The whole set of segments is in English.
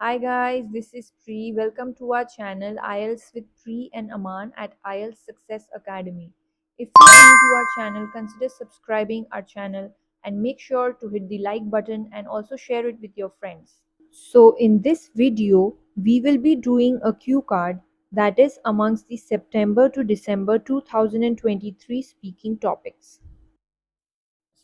Hi guys, this is Pri. Welcome to our channel IELTS with Pri and Aman at IELTS Success Academy. If you are new to our channel, consider subscribing our channel and make sure to hit the like button and also share it with your friends. So in this video, we will be doing a cue card that is amongst the September to December 2023 speaking topics.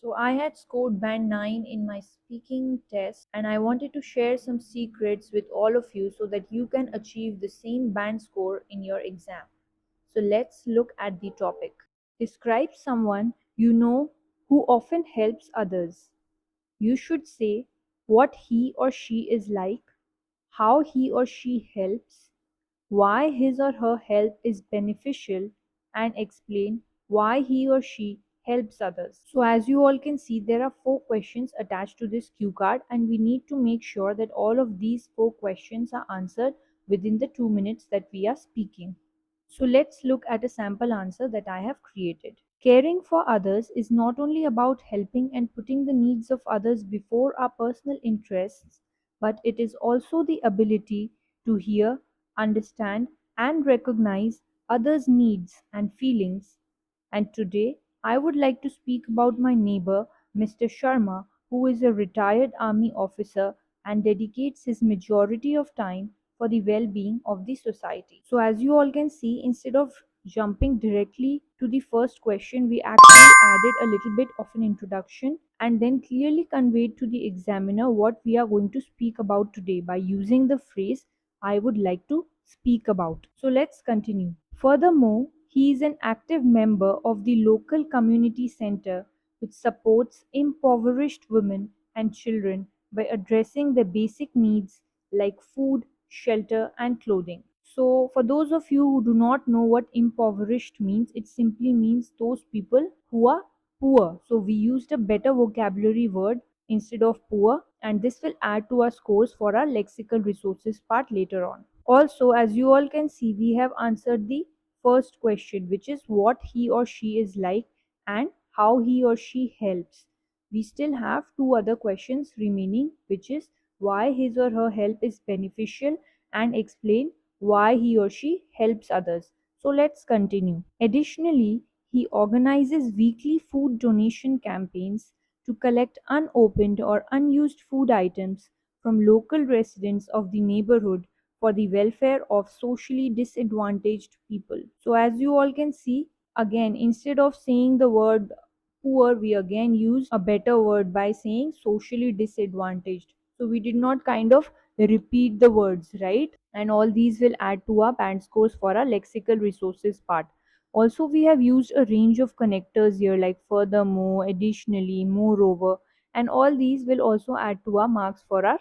So I had scored band 9 in my speaking test and I wanted to share some secrets with all of you so that you can achieve the same band score in your exam. So let's look at the topic. Describe someone you know who often helps others. You should say what he or she is like, how he or she helps, why his or her help is beneficial, and explain why he or she helps others. So as you all can see, there are 4 questions attached to this cue card and we need to make sure that all of these 4 questions are answered within the 2 minutes that we are speaking. So let's look at a sample answer that I have created. Caring for others is not only about helping and putting the needs of others before our personal interests, but it is also the ability to hear, understand, and recognize others' needs and feelings. And today, I would like to speak about my neighbor, Mr. Sharma, who is a retired army officer and dedicates his majority of time for the well being of the society. So, as you all can see, instead of jumping directly to the first question, we actually added a little bit of an introduction and then clearly conveyed to the examiner what we are going to speak about today by using the phrase I would like to speak about. So let's continue. Furthermore, he is an active member of the local community center which supports impoverished women and children by addressing their basic needs like food, shelter, and clothing. So, for those of you who do not know what impoverished means, it simply means those people who are poor. So, we used a better vocabulary word instead of poor, and this will add to our scores for our lexical resources part later on. Also, as you all can see, we have answered the first question, which is what he or she is like and how he or she helps. We still have 2 other questions remaining, which is why his or her help is beneficial and explain why he or she helps others. So let's continue. Additionally, he organizes weekly food donation campaigns to collect unopened or unused food items from local residents of the neighborhood for the welfare of socially disadvantaged people. So, as you all can see, again, instead of saying the word poor, we again use a better word by saying socially disadvantaged. So, we did not kind of repeat the words, right? And all these will add to our band scores for our lexical resources part. Also, we have used a range of connectors here like furthermore, additionally, moreover, and all these will also add to our marks for our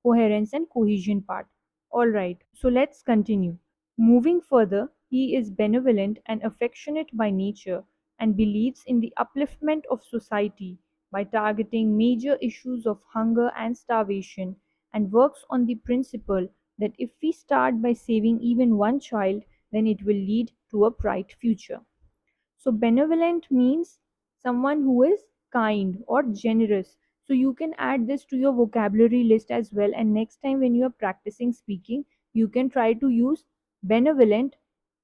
coherence and cohesion part. Alright, so let's continue. Moving further, he is benevolent and affectionate by nature and believes in the upliftment of society by targeting major issues of hunger and starvation and works on the principle that if we start by saving even one child, then it will lead to a bright future. So benevolent means someone who is kind or generous. So you can add this to your vocabulary list as well. And next time when you are practicing speaking, you can try to use benevolent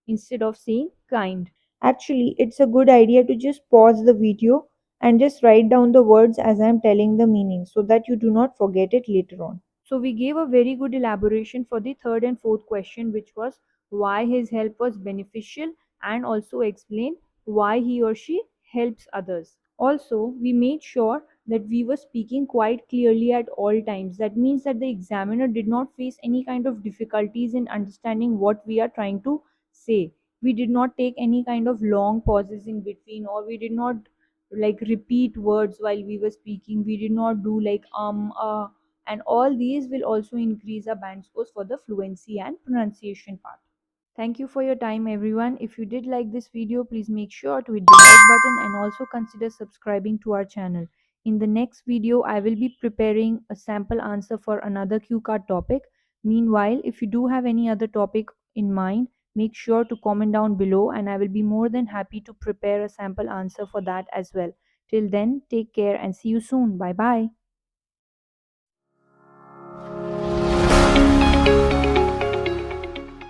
instead of saying kind. Actually, it's a good idea to just pause the video and just write down the words as I'm telling the meaning so that you do not forget it later on. So we gave a very good elaboration for the third and fourth question, which was why his help was beneficial and also explain why he or she helps others. Also, we made sure that we were speaking quite clearly at all times. That means that the examiner did not face any kind of difficulties in understanding what we are trying to say. We did not take any kind of long pauses in between, or we did not like repeat words while we were speaking. We did not do like and all these will also increase our band scores for the fluency and pronunciation part. Thank you for your time everyone. If you did like this video, please make sure to hit the like button and also consider subscribing to our channel. In the next video, I will be preparing a sample answer for another cue card topic. Meanwhile, if you do have any other topic in mind, make sure to comment down below and I will be more than happy to prepare a sample answer for that as well. Till then, take care and see you soon. Bye bye.